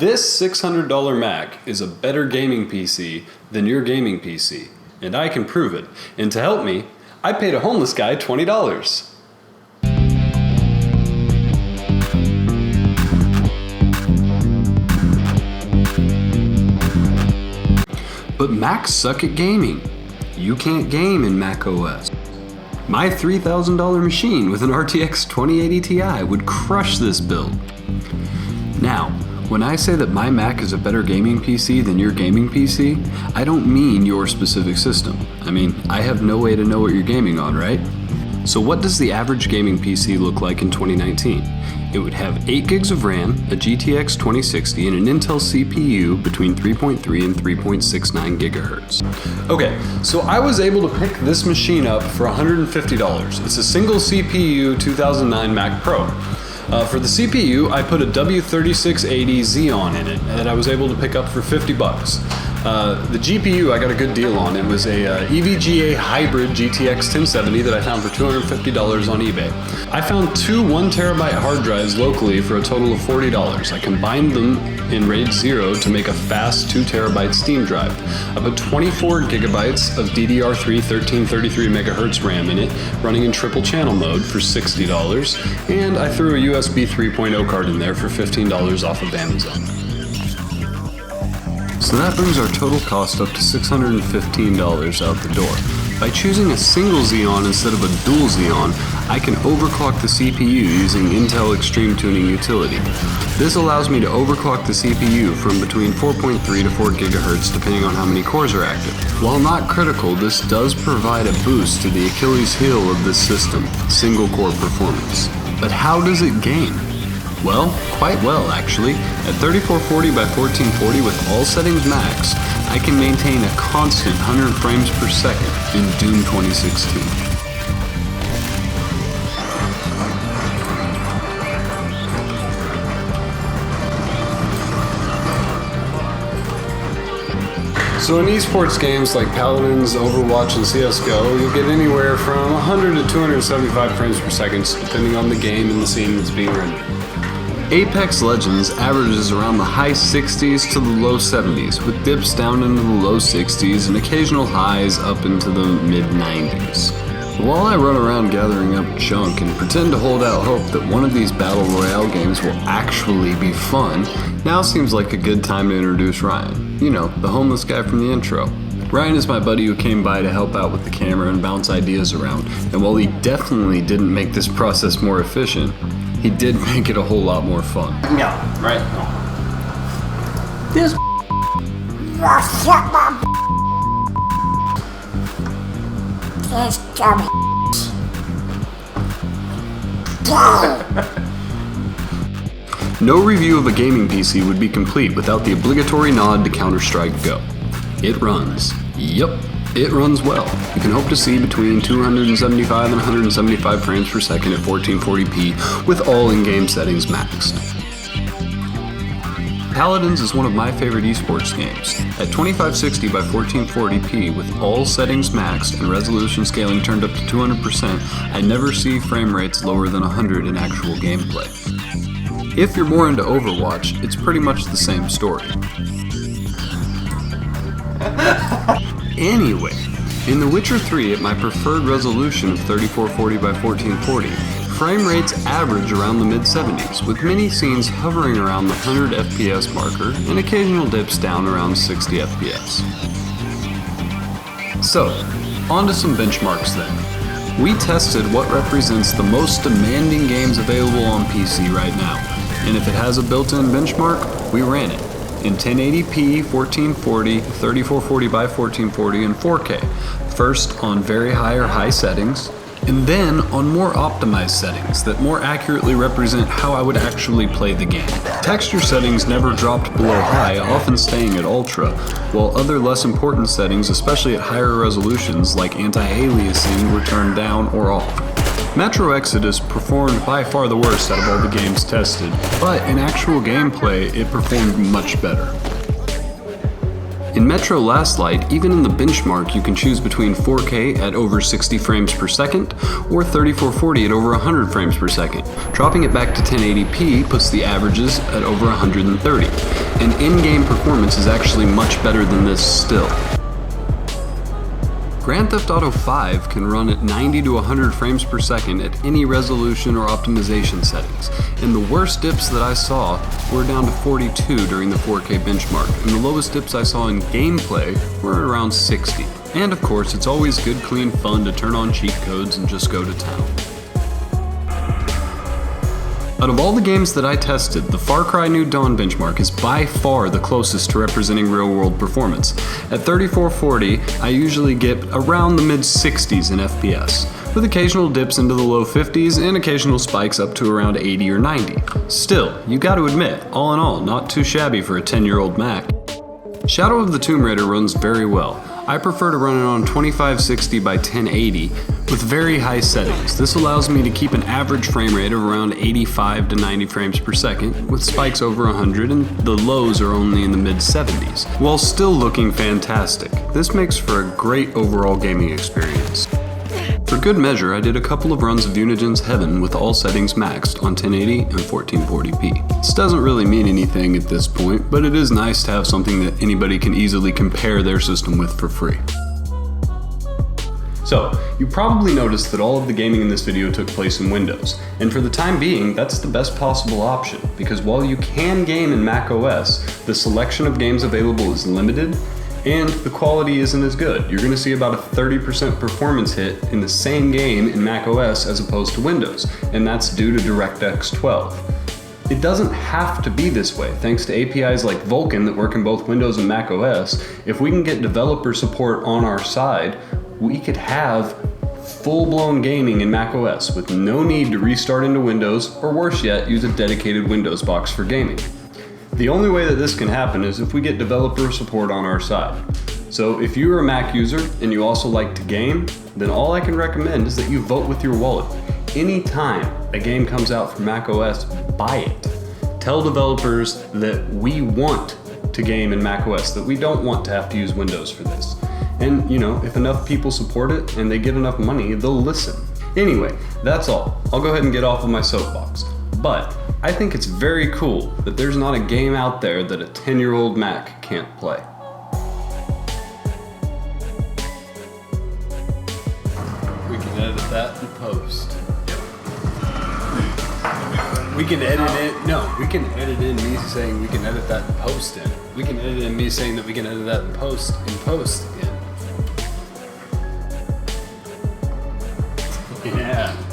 This $600 Mac is a better gaming PC than your gaming PC, and I can prove it. And to help me, I paid a homeless guy $20. But Macs suck at gaming. You can't game in Mac OS. My $3,000 machine with an RTX 2080 Ti would crush this build. Now, when I say that my Mac is a better gaming PC than your gaming PC, I don't mean your specific system. I mean, I have no way to know what you're gaming on, right? So what does the average gaming PC look like in 2019? It would have 8 gigs of RAM, a GTX 2060, and an Intel CPU between 3.3 and 3.69 gigahertz. Okay, so I was able to pick this machine up for $150. It's a single CPU 2009 Mac Pro. For the CPU, I put a W3680 Xeon in it that I was able to pick up for $50. The GPU I got a good deal on. It was a EVGA hybrid GTX 1070 that I found for $250 on eBay. I found two 1TB hard drives locally for a total of $40. I combined them in RAID 0 to make a fast 2TB Steam drive. I put 24 gigabytes of DDR3 1333 MHz RAM in it, running in triple channel mode for $60, and I threw a USB 3.0 card in there for $15 off of Amazon. So that brings our total cost up to $615 out the door. By choosing a single Xeon instead of a dual Xeon, I can overclock the CPU using Intel Extreme Tuning Utility. This allows me to overclock the CPU from between 4.3 to 4 GHz depending on how many cores are active. While not critical, this does provide a boost to the Achilles heel of this system, single core performance. But how does it game? Well, quite well actually. At 3440 by 1440 with all settings maxed, I can maintain a constant 100 frames per second in Doom 2016. So in esports games like Paladins, Overwatch, and CSGO, you'll get anywhere from 100 to 275 frames per second depending on the game and the scene that's being rendered. Apex Legends averages around the high 60s to the low 70s, with dips down into the low 60s and occasional highs up into the mid 90s. While I run around gathering up junk and pretend to hold out hope that one of these Battle Royale games will actually be fun, now seems like a good time to introduce Ryan. You know, the homeless guy from the intro. Ryan is my buddy who came by to help out with the camera and bounce ideas around, and while he definitely didn't make this process more efficient, he did make it a whole lot more fun. Yeah, right. This shut my this dumb No review of a gaming PC would be complete without the obligatory nod to Counter-Strike Go. It runs. Yup, it runs well. You can hope to see between 275 and 175 frames per second at 1440p with all in-game settings maxed. Paladins is one of my favorite esports games. At 2560 by 1440p with all settings maxed and resolution scaling turned up to 200%, I never see frame rates lower than 100 in actual gameplay. If you're more into Overwatch, it's pretty much the same story. Anyway, in The Witcher 3 at my preferred resolution of 3440 by 1440, frame rates average around the mid-70s, with many scenes hovering around the 100 FPS marker and occasional dips down around 60 FPS. So, on to some benchmarks then. We tested what represents the most demanding games available on PC right now, and if it has a built-in benchmark, we ran it. In 1080p, 1440, 3440 by 1440, and 4K. First on very high or high settings, and then on more optimized settings that more accurately represent how I would actually play the game. Texture settings never dropped below high, often staying at ultra, while other less important settings, especially at higher resolutions like anti-aliasing, were turned down or off. Metro Exodus performed by far the worst out of all the games tested, but in actual gameplay, it performed much better. In Metro Last Light, even in the benchmark, you can choose between 4K at over 60 frames per second or 3440 at over 100 frames per second. Dropping it back to 1080p puts the averages at over 130, and in-game performance is actually much better than this still. Grand Theft Auto 5 can run at 90 to 100 frames per second at any resolution or optimization settings, and the worst dips that I saw were down to 42 during the 4K benchmark, and the lowest dips I saw in gameplay were at around 60. And of course, it's always good, clean fun to turn on cheat codes and just go to town. Out of all the games that I tested, the Far Cry New Dawn benchmark is by far the closest to representing real-world performance. At 3440, I usually get around the mid-60s in FPS, with occasional dips into the low 50s and occasional spikes up to around 80 or 90. Still, you gotta admit, all in all, not too shabby for a 10-year-old Mac. Shadow of the Tomb Raider runs very well. I prefer to run it on 2560 by 1080 with very high settings. This allows me to keep an average frame rate of around 85 to 90 frames per second, with spikes over 100 and the lows are only in the mid-70s, while still looking fantastic. This makes for a great overall gaming experience. For good measure, I did a couple of runs of Unigen's Heaven with all settings maxed on 1080 and 1440p. This doesn't really mean anything at this point, but it is nice to have something that anybody can easily compare their system with for free. So, you probably noticed that all of the gaming in this video took place in Windows, and for the time being, that's the best possible option, because while you can game in macOS, the selection of games available is limited, and the quality isn't as good. You're going to see about a 30% performance hit in the same game in macOS as opposed to Windows, and that's due to DirectX 12. It doesn't have to be this way. Thanks to APIs like Vulkan that work in both Windows and macOS, if we can get developer support on our side, we could have full-blown gaming in macOS with no need to restart into Windows, or worse yet, use a dedicated Windows box for gaming. The only way that this can happen is if we get developer support on our side. So if you're a Mac user and you also like to game, then all I can recommend is that you vote with your wallet. Anytime a game comes out for macOS, buy it. Tell developers that we want to game in macOS, that we don't want to have to use Windows for this. And if enough people support it and they get enough money, they'll listen. Anyway, that's all. I'll go ahead and get off of my soapbox. But I think it's very cool that there's not a game out there that a 10-year-old Mac can't play. We can edit that in post. We can edit it. No, we can edit in me saying we can edit that in post in. We can edit in me saying that we can edit that in post again. Yeah.